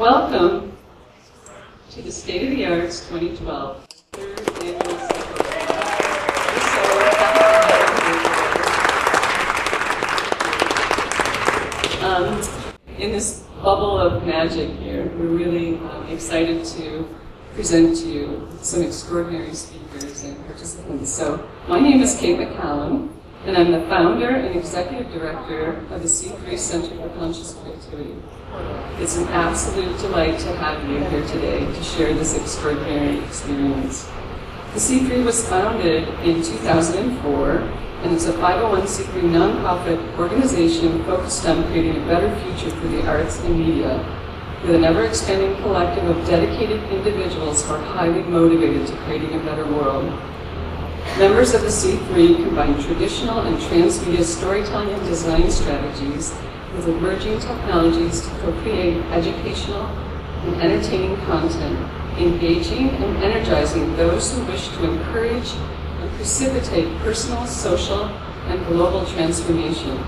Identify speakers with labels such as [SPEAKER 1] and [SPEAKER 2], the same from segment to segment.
[SPEAKER 1] Welcome to the State of the Arts 2012, third annual in this bubble of magic here, we're really excited to present to you some extraordinary speakers and participants. So, my name is Kate McCallum, and I'm the founder and executive director of the C3 Center for Conscious Creativity. It's an absolute delight to have you here today to share this extraordinary experience. The C3 was founded in 2004, and it's a 501c3 nonprofit organization focused on creating a better future for the arts and media, with an ever-expanding collective of dedicated individuals who are highly motivated to creating a better world. Members of the C3 combine traditional and transmedia storytelling and design strategies with emerging technologies to co-create educational and entertaining content, engaging and energizing those who wish to encourage and precipitate personal, social, and global transformation.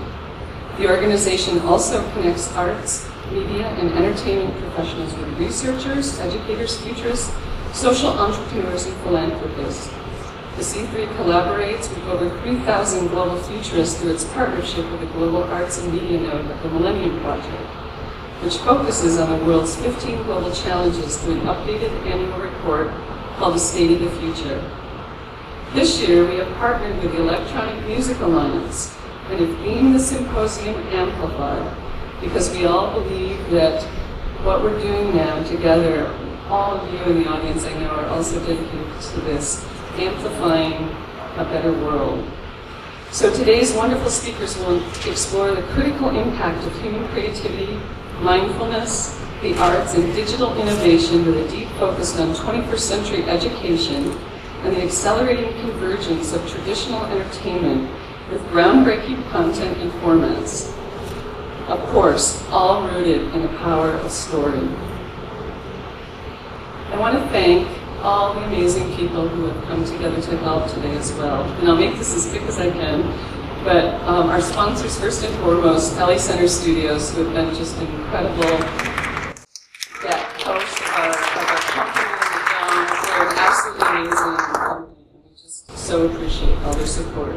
[SPEAKER 1] The organization also connects arts, media, and entertainment professionals with researchers, educators, futurists, social entrepreneurs, and philanthropists. The C3 collaborates with over 3,000 global futurists through its partnership with the Global Arts and Media Node of the Millennium Project, which focuses on the world's 15 global challenges through an updated annual report called The State of the Future. This year, we have partnered with the Electronic Music Alliance and have themed the symposium Amplify, because we all believe that what we're doing now together, all of you in the audience I know are also dedicated to this, amplifying a better world. So today's wonderful speakers will explore the critical impact of human creativity, mindfulness, the arts, and digital innovation with a deep focus on 21st century education and the accelerating convergence of traditional entertainment with groundbreaking content and formats. Of course, all rooted in the power of story. I want to thank all the amazing people who have come together to help today as well. And I'll make this as quick as I can, but our sponsors first and foremost, LA Center Studios, who have been just incredible hosts of our company and the films. They're absolutely amazing, and we just so appreciate all their support.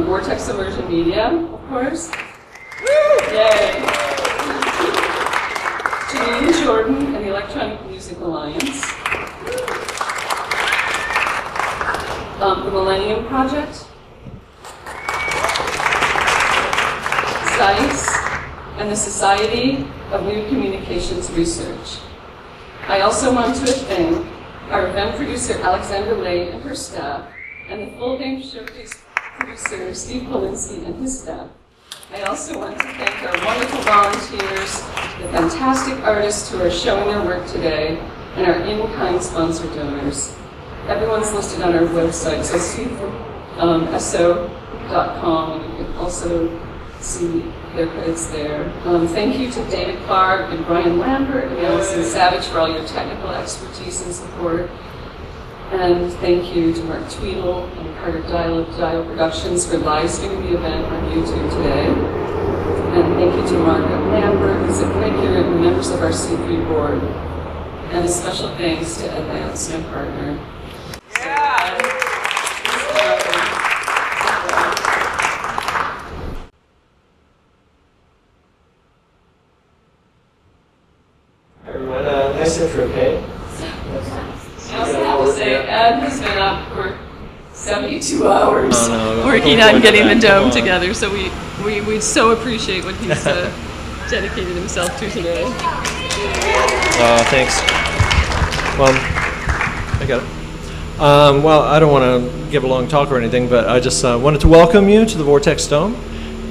[SPEAKER 1] Vortex Immersion Media, of course. Woo! Yay! Janine Jordan and the Electronic Music Alliance. The Millennium Project, Zeiss, and the Society of New Communications Research. I also want to thank our event producer, Alexandra Lay, and her staff, and the Full Game Showcase producer, Steve Polinsky, and his staff. I also want to thank our wonderful volunteers, the fantastic artists who are showing their work today, and our in-kind sponsor donors. Everyone's listed on our website, so see so.com, and you can also see their credits there. Thank you to David Clark and Brian Lambert and Allison Savage for all your technical expertise and support. And thank you to Mark Tweedle and Carter Dial of Dial Productions for live streaming the event on YouTube today. And thank you to Margaret Lambert, who's a figure and members of our C3 board. And a special thanks to Ed Lance, my partner.
[SPEAKER 2] Everyone, nice intro, Kate.
[SPEAKER 1] I also have to say, Ed has been up for 72 hours working on getting the dome together, so we so appreciate what he's dedicated himself to today.
[SPEAKER 2] Thanks. Well, I got it. Well, I don't want to give a long talk or anything, but I just wanted to welcome you to the Vortex Dome.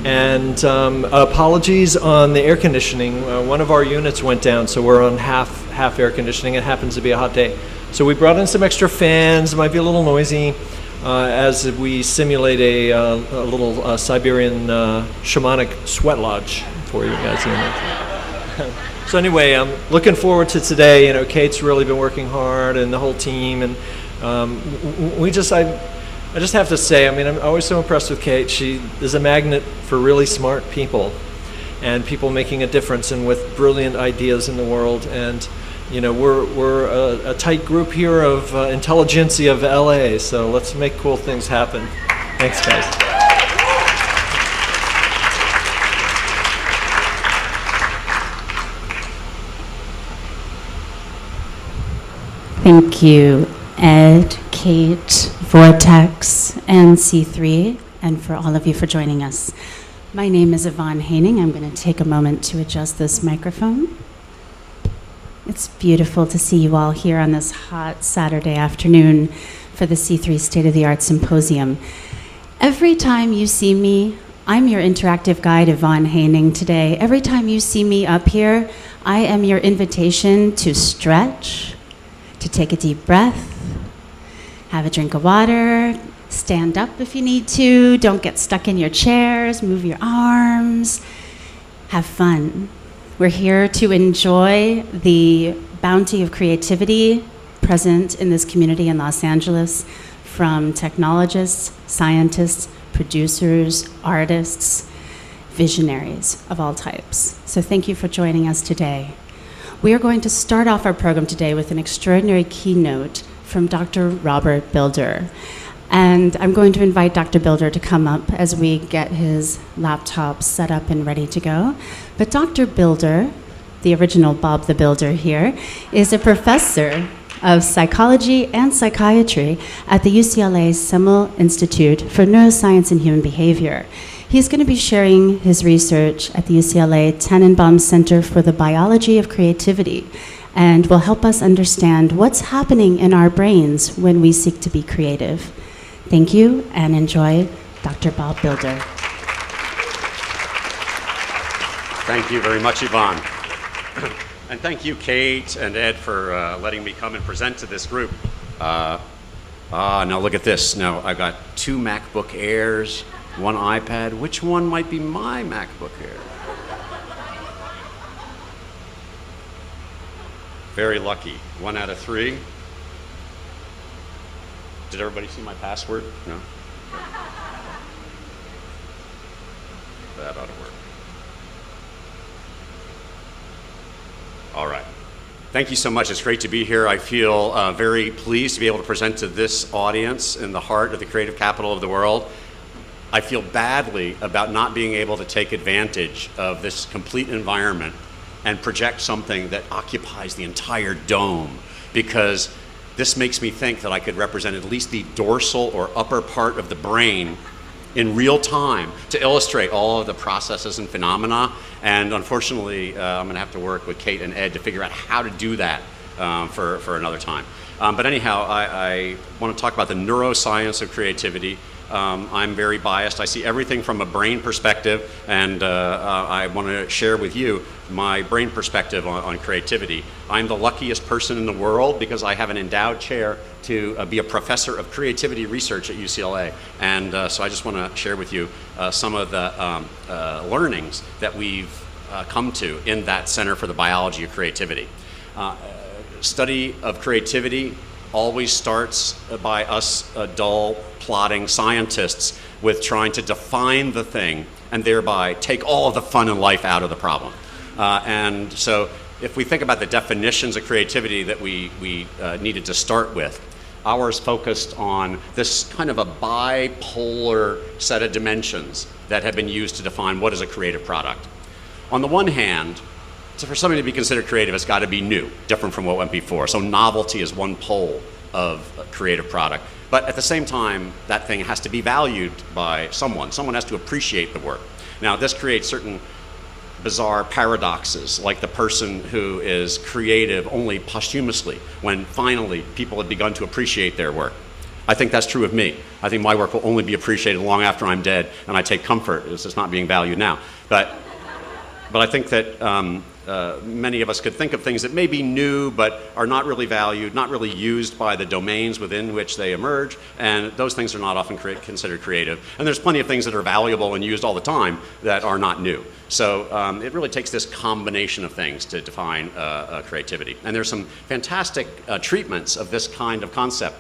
[SPEAKER 2] And apologies on the air conditioning. One of our units went down, so we're on half air conditioning. It happens to be a hot day. So we brought in some extra fans. It might be a little noisy as we simulate a little Siberian shamanic sweat lodge for you guys. So anyway, I'm looking forward to today. You know, Kate's really been working hard, and the whole team, and I just have to say, I mean, I'm always so impressed with Kate. She is a magnet for really smart people. and people making a difference and with brilliant ideas in the world. And we're a tight group here of intelligentsia of LA, so let's make cool things happen. Thanks, guys.
[SPEAKER 3] Thank you, Ed, Kate, Vortex, and C3, and for all of you for joining us. My name is Vaughn Painting. I'm going to take a moment to adjust this microphone. It's beautiful to see you all here on this hot Saturday afternoon for the C3 State of the Art Symposium. Every time you see me, I'm your interactive guide, Vaughn Painting, today. Every time you see me up here, I am your invitation to stretch, to take a deep breath, have a drink of water, stand up if you need to, don't get stuck in your chairs, move your arms, have fun. We're here to enjoy the bounty of creativity present in this community in Los Angeles from technologists, scientists, producers, artists, visionaries of all types. So thank you for joining us today. We are going to start off our program today with an extraordinary keynote from Dr. Robert Bilder. And I'm going to invite Dr. Bilder to come up as we get his laptop set up and ready to go. But Dr. Bilder, the original Bob the Builder here, is a professor of psychology and psychiatry at the UCLA Semel Institute for Neuroscience and Human Behavior. He's going to be sharing his research at the UCLA Tennenbaum Center for the Biology of Creativity, and will help us understand what's happening in our brains when we seek to be creative. Thank you, and enjoy Dr. Bob Bilder.
[SPEAKER 4] Thank you very much, Yvonne. And thank you, Kate and Ed, for letting me come and present to this group. Now look at this. Now I've got 2 MacBook Airs, 1 iPad. Which one might be my MacBook Air? Very lucky. 1 out of 3. Did everybody see my password? No? That ought to work. All right. Thank you so much. It's great to be here. I feel very pleased to be able to present to this audience in the heart of the creative capital of the world. I feel badly about not being able to take advantage of this complete environment and project something that occupies the entire dome, because this makes me think that I could represent at least the dorsal or upper part of the brain in real time to illustrate all of the processes and phenomena. And unfortunately, I'm going to have to work with Kate and Ed to figure out how to do that for another time. But anyhow, I want to talk about the neuroscience of creativity. I'm very biased. I see everything from a brain perspective, and I want to share with you my brain perspective on creativity. I'm the luckiest person in the world because I have an endowed chair to be a professor of creativity research at UCLA. And so I just want to share with you some of the learnings that we've come to in that Center for the Biology of Creativity. Study of creativity always starts by us dull, plodding scientists with trying to define the thing and thereby take all of the fun in life out of the problem. And so if we think about the definitions of creativity that we needed to start with, ours focused on this kind of a bipolar set of dimensions that have been used to define what is a creative product. On the one hand, so for something to be considered creative, it's got to be new, different from what went before. So novelty is one pole of a creative product. But at the same time, that thing has to be valued by someone. Someone has to appreciate the work. Now, this creates certain bizarre paradoxes, like the person who is creative only posthumously, when finally people have begun to appreciate their work. I think that's true of me. I think my work will only be appreciated long after I'm dead, and I take comfort as it's not being valued now. But I think that many of us could think of things that may be new but are not really valued, not really used by the domains within which they emerge, and those things are not often considered creative. And there's plenty of things that are valuable and used all the time that are not new. So it really takes this combination of things to define creativity. And there's some fantastic treatments of this kind of concept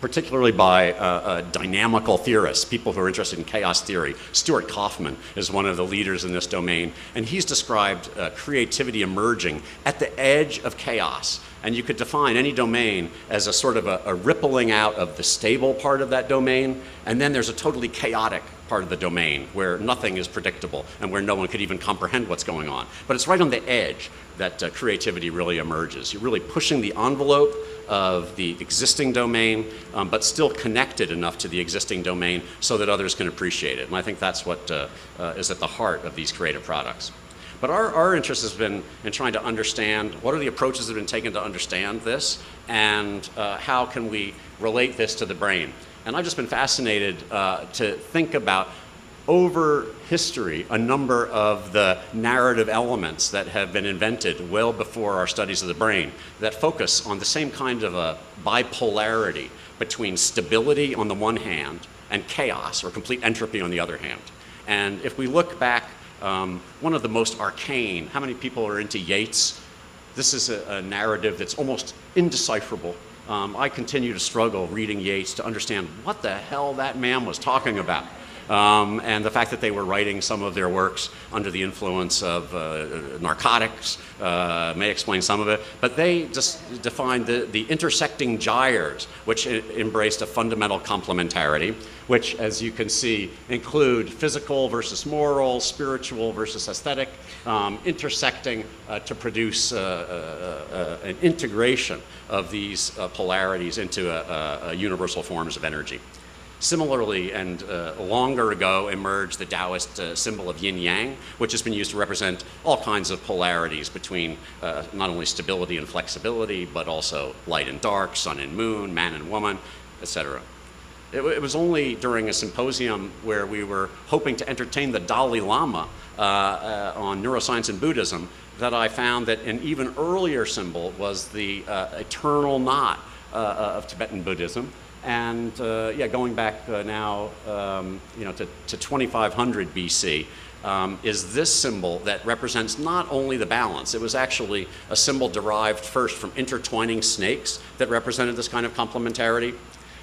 [SPEAKER 4] particularly by dynamical theorists, people who are interested in chaos theory. Stuart Kaufman is one of the leaders in this domain, and he's described creativity emerging at the edge of chaos. And you could define any domain as a sort of a rippling out of the stable part of that domain, and then there's a totally chaotic part of the domain where nothing is predictable and where no one could even comprehend what's going on. But it's right on the edge that creativity really emerges. You're really pushing the envelope of the existing domain, but still connected enough to the existing domain so that others can appreciate it. And I think that's what is at the heart of these creative products. But our interest has been in trying to understand what are the approaches that have been taken to understand this, and how can we relate this to the brain. And I've just been fascinated to think about, over history, a number of the narrative elements that have been invented well before our studies of the brain that focus on the same kind of a bipolarity between stability on the one hand and chaos or complete entropy on the other hand. And if we look back, one of the most arcane, how many people are into Yeats? This is a narrative that's almost indecipherable. I continue to struggle reading Yeats to understand what the hell that man was talking about. And the fact that they were writing some of their works under the influence of narcotics may explain some of it. But they just defined the intersecting gyres, which embraced a fundamental complementarity, which, as you can see, include physical versus moral, spiritual versus aesthetic, intersecting to produce an integration of these polarities into universal forms of energy. Similarly, and longer ago, emerged the Taoist symbol of yin-yang, which has been used to represent all kinds of polarities between not only stability and flexibility, but also light and dark, sun and moon, man and woman, etc. It was only during a symposium where we were hoping to entertain the Dalai Lama on neuroscience and Buddhism that I found that an even earlier symbol was the eternal knot of Tibetan Buddhism. And going back now, to 2500 BC, is this symbol that represents not only the balance. It was actually a symbol derived first from intertwining snakes that represented this kind of complementarity,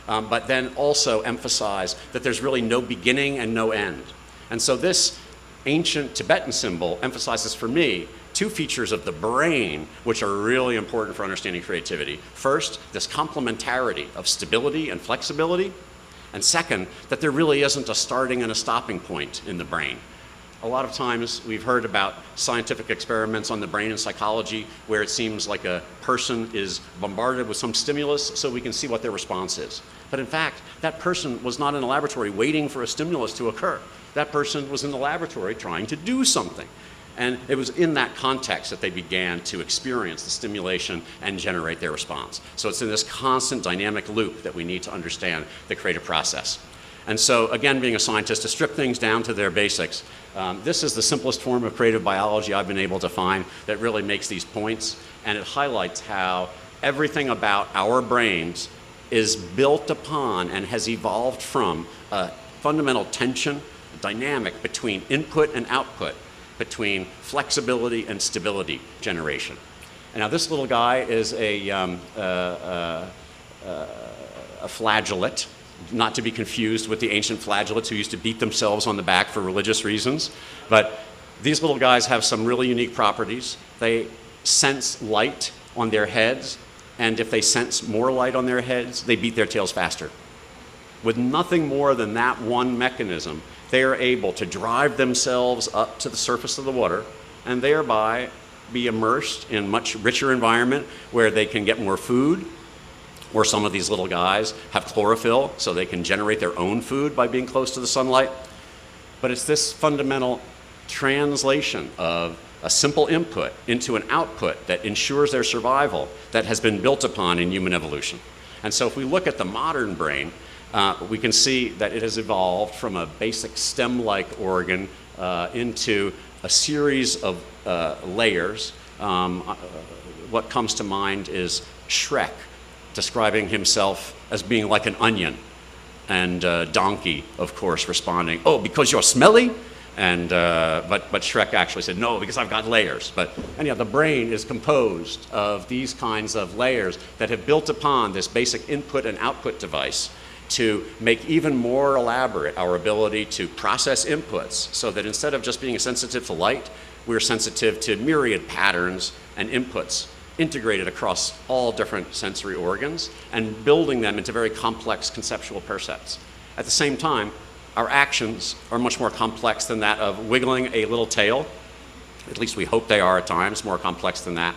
[SPEAKER 4] but then also emphasized that there's really no beginning and no end. And so this ancient Tibetan symbol emphasizes for me two features of the brain which are really important for understanding creativity. First, this complementarity of stability and flexibility, and second, that there really isn't a starting and a stopping point in the brain. A lot of times we've heard about scientific experiments on the brain in psychology where it seems like a person is bombarded with some stimulus so we can see what their response is. But in fact, that person was not in a laboratory waiting for a stimulus to occur. That person was in the laboratory trying to do something. And it was in that context that they began to experience the stimulation and generate their response. So it's in this constant dynamic loop that we need to understand the creative process. And so, again, being a scientist, to strip things down to their basics, this is the simplest form of creative biology I've been able to find that really makes these points. And it highlights how everything about our brains is built upon and has evolved from a fundamental tension, dynamic between input and output, between flexibility and stability generation. And now this little guy is a flagellate, not to be confused with the ancient flagellates who used to beat themselves on the back for religious reasons. But these little guys have some really unique properties. They sense light on their heads, and if they sense more light on their heads, they beat their tails faster. With nothing more than that one mechanism, they are able to drive themselves up to the surface of the water and thereby be immersed in a much richer environment where they can get more food, or some of these little guys have chlorophyll so they can generate their own food by being close to the sunlight. But it's this fundamental translation of a simple input into an output that ensures their survival that has been built upon in human evolution. And so if we look at the modern brain, we can see that it has evolved from a basic stem-like organ into a series of layers. What comes to mind is Shrek describing himself as being like an onion, and Donkey, of course, responding, "Oh, because you're smelly?" But Shrek actually said, no, because I've got layers. But anyhow, the brain is composed of these kinds of layers that have built upon this basic input and output device to make even more elaborate our ability to process inputs, so that instead of just being sensitive to light, we're sensitive to myriad patterns and inputs integrated across all different sensory organs and building them into very complex conceptual percepts. At the same time, our actions are much more complex than that of wiggling a little tail. At least we hope they are at times, more complex than that.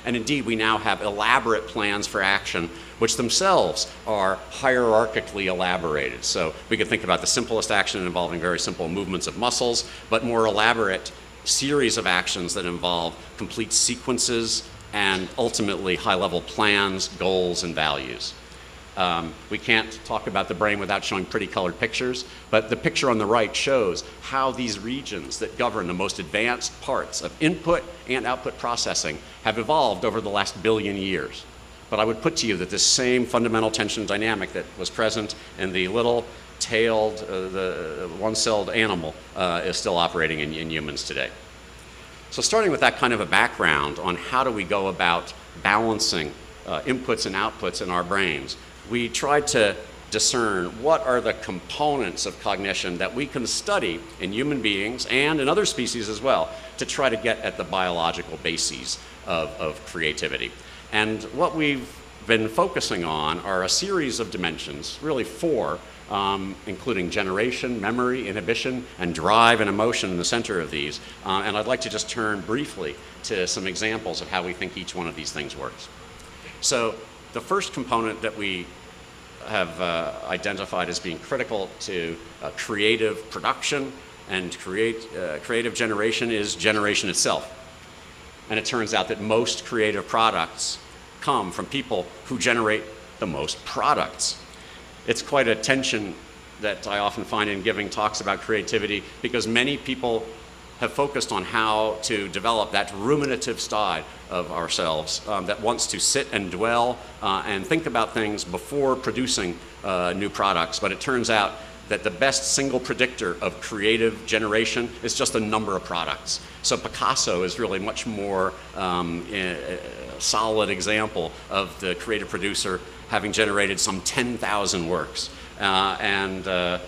[SPEAKER 4] And indeed, we now have elaborate plans for action, which themselves are hierarchically elaborated. So we could think about the simplest action involving very simple movements of muscles, but more elaborate series of actions that involve complete sequences and ultimately high-level plans, goals, and values. We can't talk about the brain without showing pretty colored pictures, but the picture on the right shows how these regions that govern the most advanced parts of input and output processing have evolved over the last billion years. But I would put to you that this same fundamental tension dynamic that was present in the little tailed, the one-celled animal is still operating in humans today. So starting with that kind of a background on how do we go about balancing inputs and outputs in our brains, we tried to discern what are the components of cognition that we can study in human beings and in other species as well to try to get at the biological bases of creativity. And what we've been focusing on are a series of dimensions, really four, including generation, memory, inhibition, and drive and emotion in the center of these. And I'd like to just turn briefly to some examples of how we think each one of these things works. So the first component that we have identified as being critical to creative production and creative generation is generation itself. And it turns out that most creative products come from people who generate the most products. It's quite a tension that I often find in giving talks about creativity, because many people have focused on how to develop that ruminative side of ourselves that wants to sit and dwell and think about things before producing new products. But it turns out that the best single predictor of creative generation is just the number of products. So Picasso is really much more a solid example of the creative producer having generated some 10,000 works. The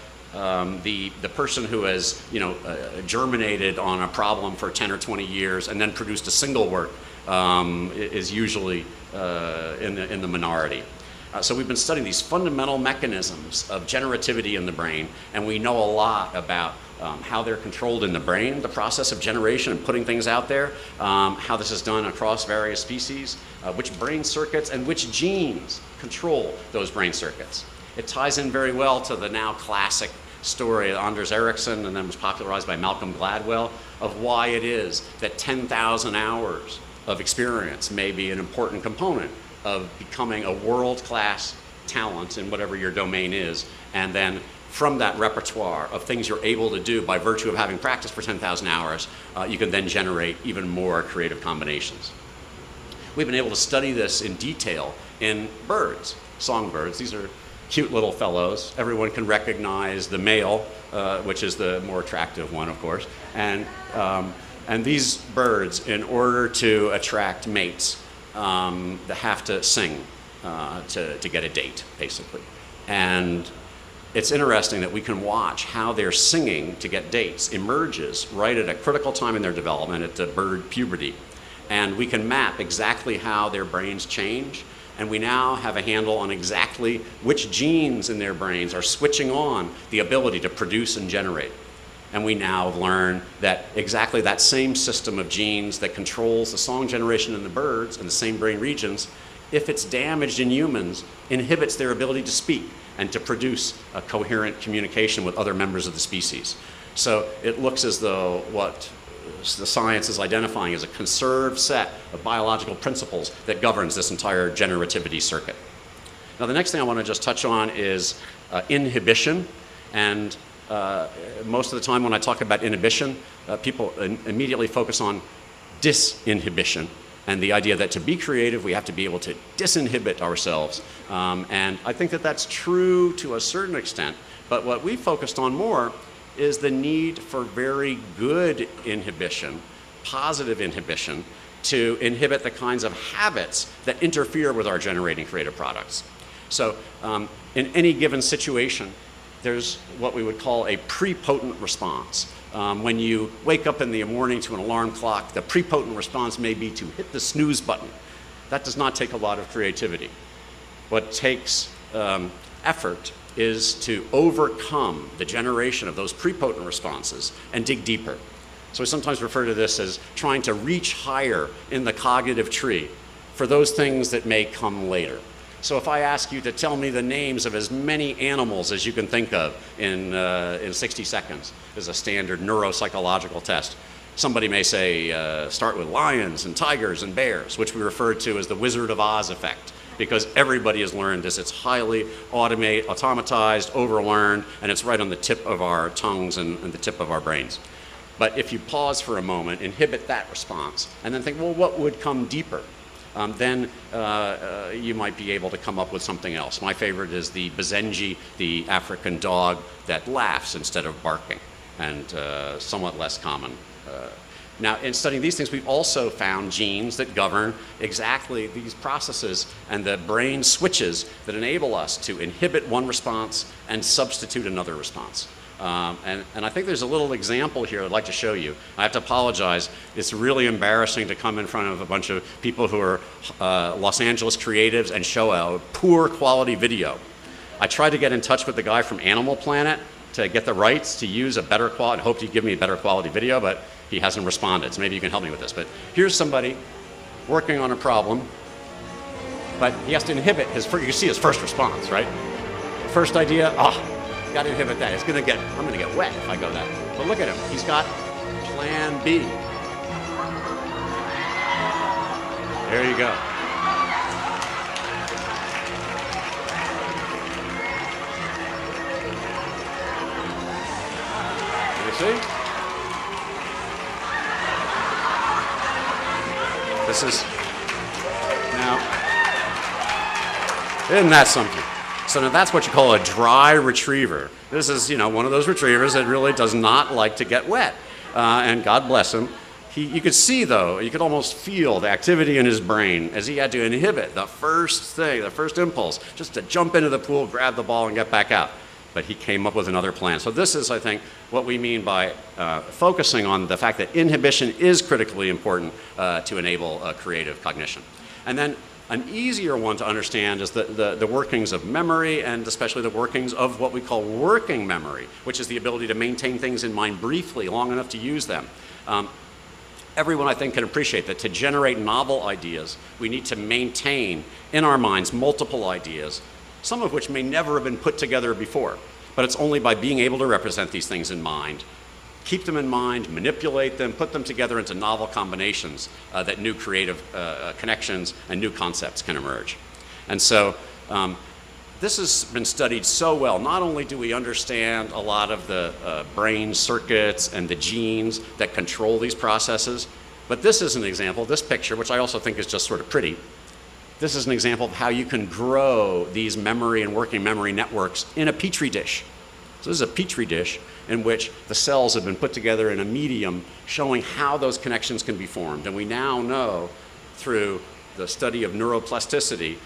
[SPEAKER 4] person who has, germinated on a problem for 10 or 20 years and then produced a single work is usually in the minority. So we've been studying these fundamental mechanisms of generativity in the brain, and we know a lot about how they're controlled in the brain, the process of generation and putting things out there, how this is done across various species, which brain circuits and which genes control those brain circuits. It ties in very well to the now classic story of Anders Ericsson, and then was popularized by Malcolm Gladwell, of why it is that 10,000 hours of experience may be an important component of becoming a world-class talent in whatever your domain is. And then from that repertoire of things you're able to do by virtue of having practiced for 10,000 hours, you can then generate even more creative combinations. We've been able to study this in detail in birds, songbirds. These are cute little fellows. Everyone can recognize the male, which is the more attractive one, of course. And these birds, in order to attract mates, they have to sing to get a date, basically. And it's interesting that we can watch how their singing to get dates emerges right at a critical time in their development, at the bird puberty. And we can map exactly how their brains change. And we now have a handle on exactly which genes in their brains are switching on the ability to produce and generate. And we now learn that exactly that same system of genes that controls the song generation in the birds in the same brain regions, if it's damaged in humans, inhibits their ability to speak and to produce a coherent communication with other members of the species. So it looks as though what the science is identifying as a conserved set of biological principles that governs this entire generativity circuit. Now, the next thing I want to just touch on is inhibition. And most of the time when I talk about inhibition, people immediately focus on disinhibition and the idea that to be creative, we have to be able to disinhibit ourselves. And I think that that's true to a certain extent. But what we focused on more is the need for very good inhibition, positive inhibition, to inhibit the kinds of habits that interfere with our generating creative products. So in any given situation, there's what we would call a prepotent response. When you wake up in the morning to an alarm clock, the prepotent response may be to hit the snooze button. That does not take a lot of creativity. What takes effort is to overcome the generation of those prepotent responses and dig deeper. So we sometimes refer to this as trying to reach higher in the cognitive tree for those things that may come later. So if I ask you to tell me the names of as many animals as you can think of in 60 seconds as a standard neuropsychological test, somebody may say, start with lions and tigers and bears, which we refer to as the Wizard of Oz effect, because everybody has learned this. It's highly automatized, overlearned, and it's right on the tip of our tongues and the tip of our brains. But if you pause for a moment, inhibit that response, and then think, well, what would come deeper? Then you might be able to come up with something else. My favorite is the Bazenji, the African dog that laughs instead of barking, and somewhat less common. Now, in studying these things, we've also found genes that govern exactly these processes and the brain switches that enable us to inhibit one response and substitute another response. And I think there's a little example here I'd like to show you. I have to apologize. It's really embarrassing to come in front of a bunch of people who are Los Angeles creatives and show a poor quality video. I tried to get in touch with the guy from Animal Planet to get the rights to use a better quality, hoped he'd give me a better quality video, but he hasn't responded, so maybe you can help me with this. But here's somebody working on a problem, but he has to inhibit his, you can see his first response, right? First idea, got to inhibit that. I'm gonna get wet if I go that. But look at him, he's got plan B. There you go. You see? This is, now, isn't that something? So now that's what you call a dry retriever. This is, one of those retrievers that really does not like to get wet. And God bless him. You could see, though, you could almost feel the activity in his brain as he had to inhibit the first thing, the first impulse, just to jump into the pool, grab the ball, and get back out. But he came up with another plan. So this is, I think, what we mean by focusing on the fact that inhibition is critically important to enable creative cognition. And then an easier one to understand is the workings of memory, and especially the workings of what we call working memory, which is the ability to maintain things in mind briefly, long enough to use them. Everyone, I think, can appreciate that to generate novel ideas, we need to maintain in our minds multiple ideas, some of which may never have been put together before. But it's only by being able to represent these things in mind, keep them in mind, manipulate them, put them together into novel combinations that new creative connections and new concepts can emerge. And so this has been studied so well. Not only do we understand a lot of the brain circuits and the genes that control these processes, but this is an example, this picture, which I also think is just sort of pretty. This is an example of how you can grow these memory and working memory networks in a petri dish. So this is a petri dish in which the cells have been put together in a medium showing how those connections can be formed. And we now know through the study of neuroplasticity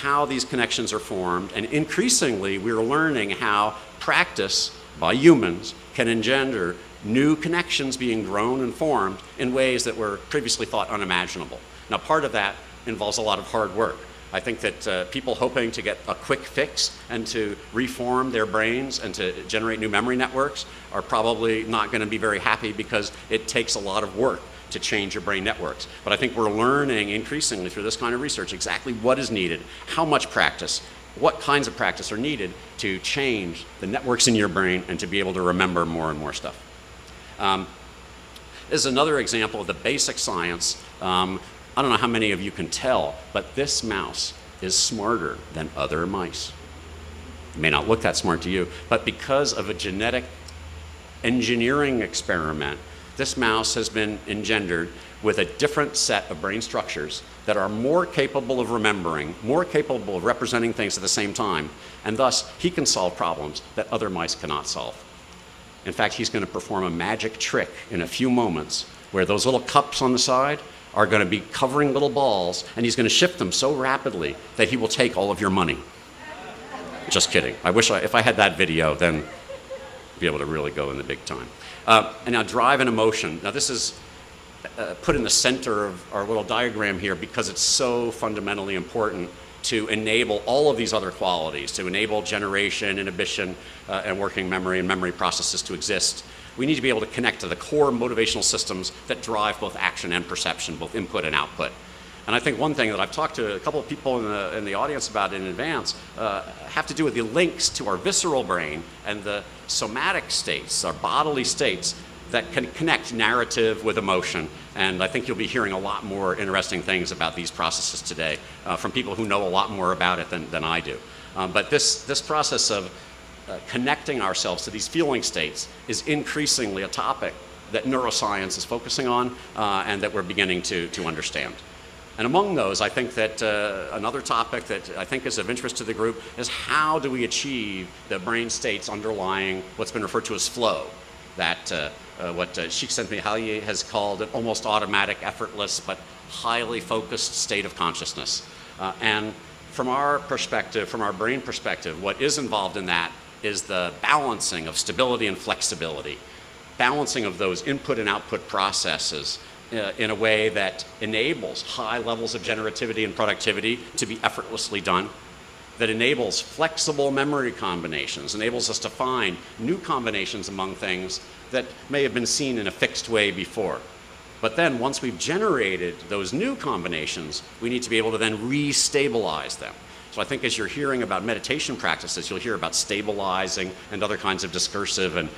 [SPEAKER 4] how these connections are formed. And increasingly, we're learning how practice by humans can engender new connections being grown and formed in ways that were previously thought unimaginable. Now, part of that involves a lot of hard work. I think that people hoping to get a quick fix and to reform their brains and to generate new memory networks are probably not going to be very happy because it takes a lot of work to change your brain networks. But I think we're learning increasingly through this kind of research exactly what is needed, how much practice, what kinds of practice are needed to change the networks in your brain and to be able to remember more and more stuff. This is another example of the basic science. I don't know how many of you can tell, but this mouse is smarter than other mice. It may not look that smart to you, but because of a genetic engineering experiment, this mouse has been engendered with a different set of brain structures that are more capable of remembering, more capable of representing things at the same time, and thus he can solve problems that other mice cannot solve. In fact, he's going to perform a magic trick in a few moments where those little cups on the side are going to be covering little balls, and he's going to shift them so rapidly that he will take all of your money. Just kidding. I wish if I had that video, then I'd be able to really go in the big time. And now drive and emotion. Now this is put in the center of our little diagram here because it's so fundamentally important to enable all of these other qualities, to enable generation, inhibition, and working memory and memory processes to exist. We need to be able to connect to the core motivational systems that drive both action and perception, both input and output. And I think one thing that I've talked to a couple of people in the audience about in advance have to do with the links to our visceral brain and the somatic states, our bodily states, that can connect narrative with emotion. And I think you'll be hearing a lot more interesting things about these processes today from people who know a lot more about it than I do. But this process of connecting ourselves to these feeling states is increasingly a topic that neuroscience is focusing on and that we're beginning to understand. And among those, I think that another topic that I think is of interest to the group is how do we achieve the brain states underlying what's been referred to as flow, that what Csikszentmihalyi has called an almost automatic, effortless, but highly focused state of consciousness. And from our perspective, from our brain perspective, what is involved in that is the balancing of stability and flexibility, balancing of those input and output processes in a way that enables high levels of generativity and productivity to be effortlessly done, that enables flexible memory combinations, enables us to find new combinations among things that may have been seen in a fixed way before. But then once we've generated those new combinations, we need to be able to then re-stabilize them. So I think as you're hearing about meditation practices, you'll hear about stabilizing and other kinds of discursive and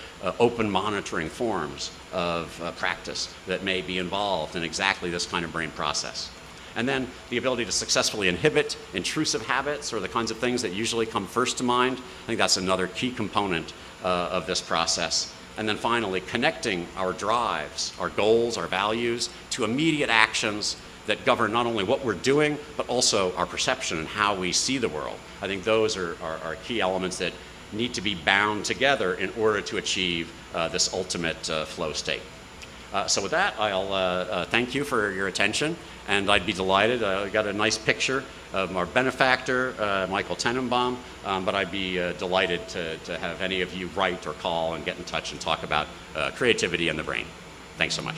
[SPEAKER 4] open monitoring forms of practice that may be involved in exactly this kind of brain process. And then the ability to successfully inhibit intrusive habits or the kinds of things that usually come first to mind. I think that's another key component of this process. And then finally, connecting our drives, our goals, our values to immediate actions that govern not only what we're doing, but also our perception and how we see the world. I think those are key elements that need to be bound together in order to achieve this ultimate flow state. So with that, I'll thank you for your attention, and I'd be delighted. I got a nice picture of our benefactor, Michael Tennenbaum, but I'd be delighted to have any of you write or call and get in touch and talk about creativity and the brain. Thanks so much.